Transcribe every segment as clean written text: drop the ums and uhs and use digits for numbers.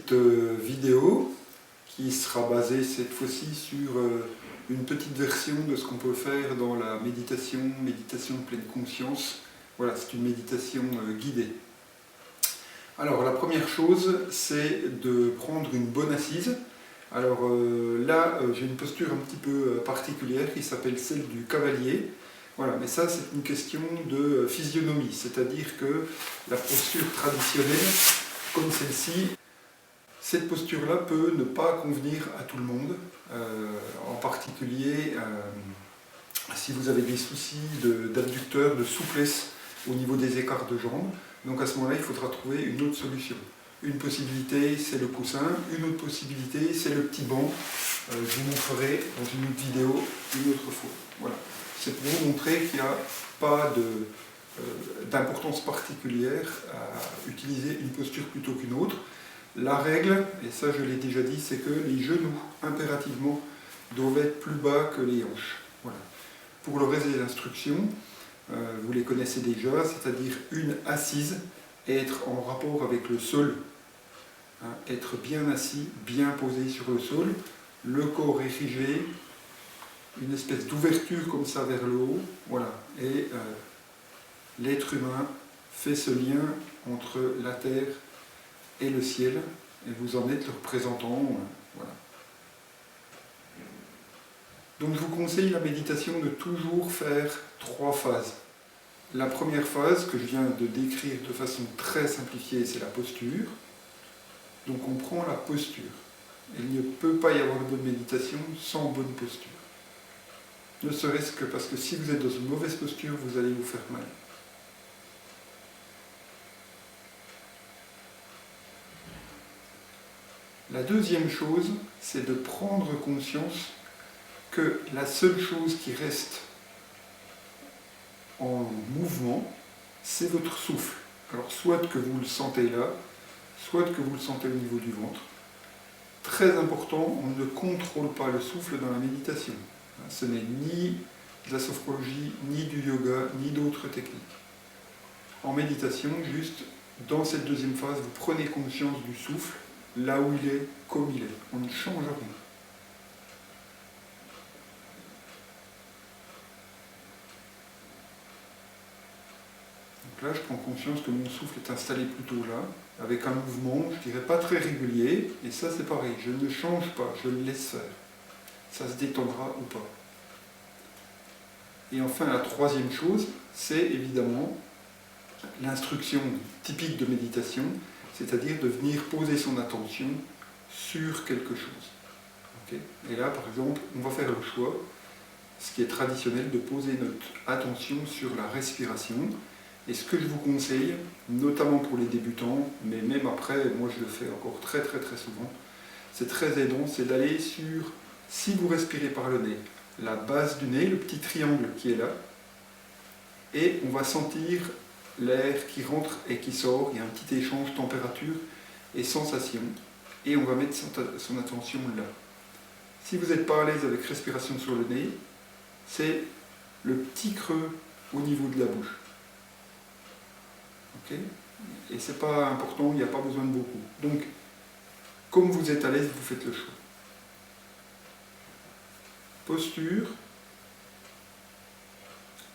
petite vidéo qui sera basée cette fois-ci sur une petite version de ce qu'on peut faire dans la méditation de pleine conscience. Voilà, c'est une méditation guidée. Alors la première chose, c'est de prendre une bonne assise. Alors là, j'ai une posture un petit peu particulière qui s'appelle celle du cavalier. Voilà, mais ça c'est une question de physionomie, c'est-à-dire que la posture traditionnelle, comme celle-ci, cette posture-là peut ne pas convenir à tout le monde, en particulier si vous avez des soucis d'abducteur, de souplesse au niveau des écarts de jambes. Donc à ce moment-là, il faudra trouver une autre solution. Une possibilité, c'est le coussin. Une autre possibilité, c'est le petit banc. Je vous montrerai dans une autre vidéo une autre fois. Voilà. C'est pour vous montrer qu'il n'y a pas d'importance particulière à utiliser une posture plutôt qu'une autre. La règle, et ça je l'ai déjà dit, c'est que les genoux, impérativement, doivent être plus bas que les hanches. Voilà. Pour le reste des instructions, vous les connaissez déjà, c'est-à-dire une assise, être en rapport avec le sol, hein, être bien assis, bien posé sur le sol, le corps érigé, une espèce d'ouverture comme ça vers le haut, voilà. Et l'être humain fait ce lien entre la terre et le ciel, et vous en êtes le représentant, voilà. Donc je vous conseille la méditation de toujours faire 3 phases. La première phase que je viens de décrire de façon très simplifiée, c'est la posture. Donc on prend la posture. Il ne peut pas y avoir de bonne méditation sans bonne posture. Ne serait-ce que parce que si vous êtes dans une mauvaise posture, vous allez vous faire mal. La deuxième chose, c'est de prendre conscience que la seule chose qui reste en mouvement, c'est votre souffle. Alors soit que vous le sentez là, soit que vous le sentez au niveau du ventre. Très important, on ne contrôle pas le souffle dans la méditation. Ce n'est ni de la sophrologie, ni du yoga, ni d'autres techniques. En méditation, juste dans cette deuxième phase, vous prenez conscience du souffle, là où il est, comme il est. On ne change rien. Donc là, je prends conscience que mon souffle est installé plutôt là, avec un mouvement, je dirais pas très régulier, et ça c'est pareil, je ne change pas, je le laisse faire. Ça se détendra ou pas. Et enfin, la troisième chose, c'est évidemment l'instruction typique de méditation, c'est-à-dire de venir poser son attention sur quelque chose. Okay ? Et là, par exemple, on va faire le choix, ce qui est traditionnel, de poser notre attention sur la respiration. Et ce que je vous conseille, notamment pour les débutants, mais même après, moi je le fais encore très souvent, c'est très aidant, c'est d'aller sur, si vous respirez par le nez, la base du nez, le petit triangle qui est là, et on va sentir l'air qui rentre et qui sort, il y a un petit échange température et sensation, et on va mettre son attention là. Si vous n'êtes pas à l'aise avec respiration sur le nez, c'est le petit creux au niveau de la bouche. Okay ? Et c'est pas important, il n'y a pas besoin de beaucoup. Donc, comme vous êtes à l'aise, vous faites le choix. Posture,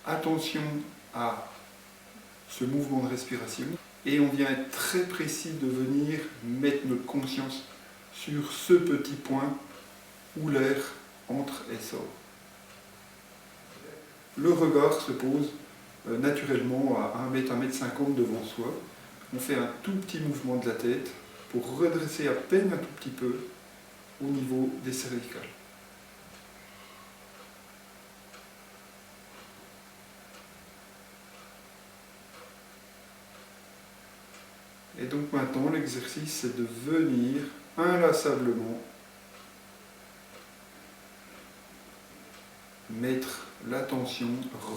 attention à ce mouvement de respiration, et on vient être très précis de venir mettre notre conscience sur ce petit point où l'air entre et sort. Le regard se pose naturellement à 1 mètre, 1 mètre 50 devant soi. On fait un tout petit mouvement de la tête pour redresser à peine un tout petit peu au niveau des cervicales. Et donc maintenant, l'exercice, c'est de venir inlassablement mettre l'attention,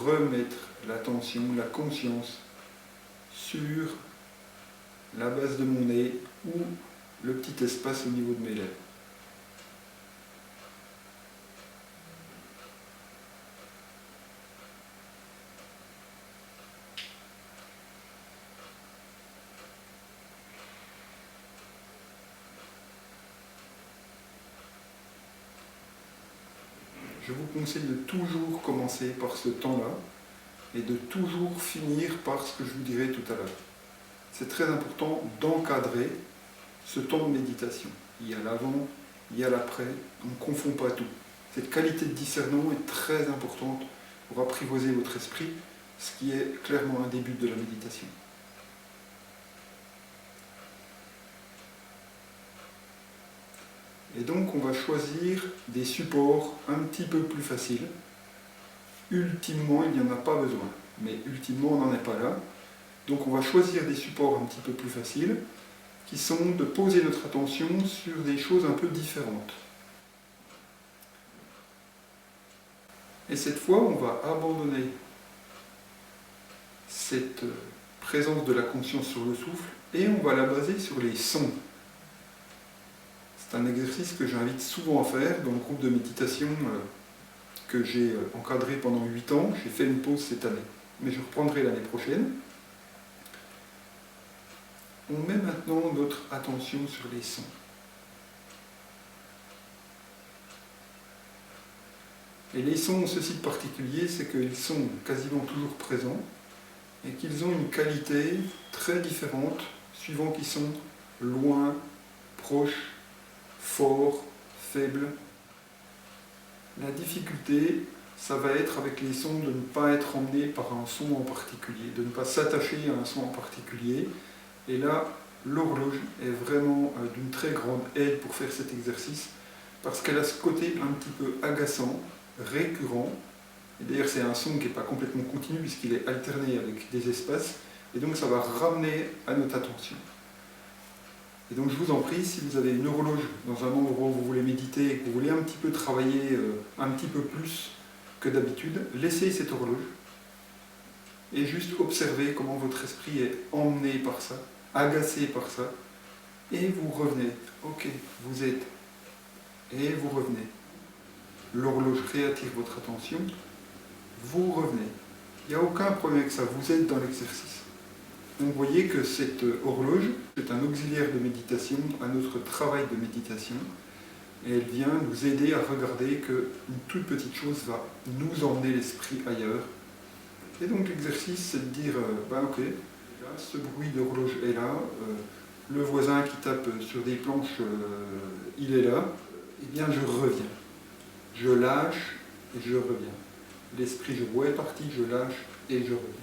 remettre l'attention, la conscience sur la base de mon nez ou le petit espace au niveau de mes lèvres. je vous conseille de toujours commencer par ce temps-là et de toujours finir par ce que je vous dirai tout à l'heure. C'est très important d'encadrer ce temps de méditation. Il y a l'avant, il y a l'après, on ne confond pas tout. Cette qualité de discernement est très importante pour apprivoiser votre esprit, ce qui est clairement un début de la méditation. Et donc on va choisir des supports un petit peu plus faciles. Ultimement, il n'y en a pas besoin, mais ultimement, on n'en est pas là. Donc on va choisir des supports un petit peu plus faciles, qui sont de poser notre attention sur des choses un peu différentes. Et cette fois, on va abandonner cette présence de la conscience sur le souffle et on va la baser sur les sons. C'est un exercice que j'invite souvent à faire dans le groupe de méditation que j'ai encadré pendant 8 ans. J'ai fait une pause cette année, mais je reprendrai l'année prochaine. On met maintenant notre attention sur les sons. Et les sons ont ceci de particulier, c'est qu'ils sont quasiment toujours présents et qu'ils ont une qualité très différente suivant qu'ils sont loin, proches, forts, faibles. La difficulté, ça va être avec les sons de ne pas être emmené par un son en particulier, de ne pas s'attacher à un son en particulier. Et là, l'horloge est vraiment d'une très grande aide pour faire cet exercice parce qu'elle a ce côté un petit peu agaçant, récurrent. Et d'ailleurs, c'est un son qui n'est pas complètement continu puisqu'il est alterné avec des espaces. Et donc, ça va ramener à notre attention. Et donc, je vous en prie, si vous avez une horloge dans un endroit où vous voulez méditer et que vous voulez un petit peu travailler un petit peu plus que d'habitude, laissez cette horloge et juste observez comment votre esprit est emmené par ça, agacé par ça, et vous revenez. Ok, vous êtes, et vous revenez. L'horloge réattire votre attention, vous revenez. Il n'y a aucun problème avec ça, vous êtes dans l'exercice. Donc vous voyez que cette horloge est un auxiliaire de méditation, à notre travail de méditation, et elle vient nous aider à regarder qu'une toute petite chose va nous emmener l'esprit ailleurs. Et donc l'exercice, c'est de dire, ok, là, ce bruit d'horloge est là, le voisin qui tape sur des planches, il est là, et bien je reviens. Je lâche et je reviens. L'esprit, je vois est parti, je lâche et je reviens.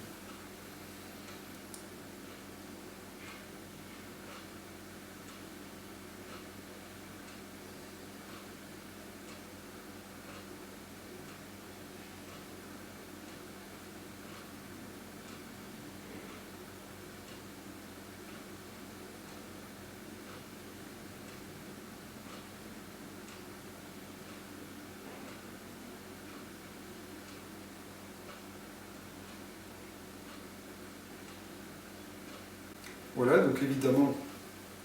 Voilà, donc évidemment,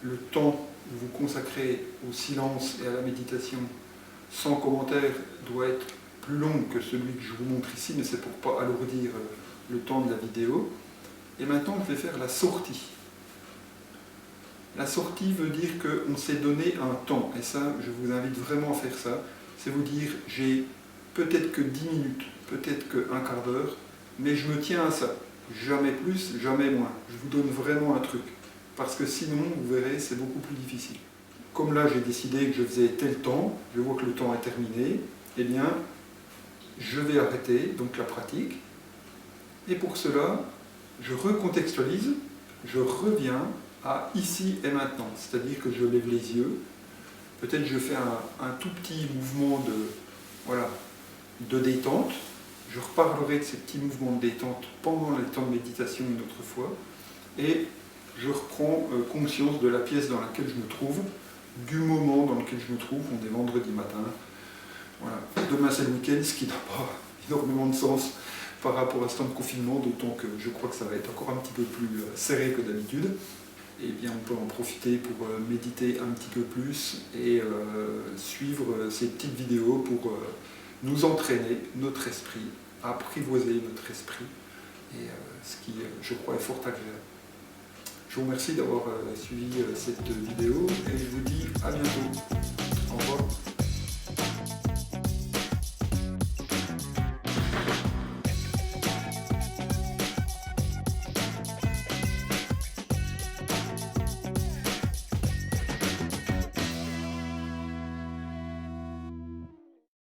le temps que vous consacrez au silence et à la méditation sans commentaire doit être plus long que celui que je vous montre ici, mais c'est pour ne pas alourdir le temps de la vidéo. Et maintenant, je vais faire la sortie. La sortie veut dire qu'on s'est donné un temps, et ça, je vous invite vraiment à faire ça. C'est vous dire, j'ai peut-être que 10 minutes, peut-être qu'un quart d'heure, mais je me tiens à ça. Jamais plus, jamais moins. Je vous donne vraiment un truc. Parce que sinon, vous verrez, c'est beaucoup plus difficile. Comme là, j'ai décidé que je faisais tel temps, je vois que le temps est terminé, eh bien, je vais arrêter donc la pratique. Et pour cela, je recontextualise, je reviens à ici et maintenant. C'est-à-dire que je lève les yeux, peut-être je fais un tout petit mouvement de détente. Je reparlerai de ces petits mouvements de détente pendant le temps de méditation une autre fois. Et je reprends conscience de la pièce dans laquelle je me trouve, du moment dans lequel je me trouve. On est vendredi matin. Voilà. Demain c'est le week-end, ce qui n'a pas énormément de sens par rapport à ce temps de confinement, d'autant que je crois que ça va être encore un petit peu plus serré que d'habitude. Et bien on peut en profiter pour méditer un petit peu plus et suivre ces petites vidéos pour nous entraîner notre esprit, apprivoiser notre esprit, et ce qui, je crois, est fort agréable. Je vous remercie d'avoir suivi cette vidéo et je vous dis à bientôt.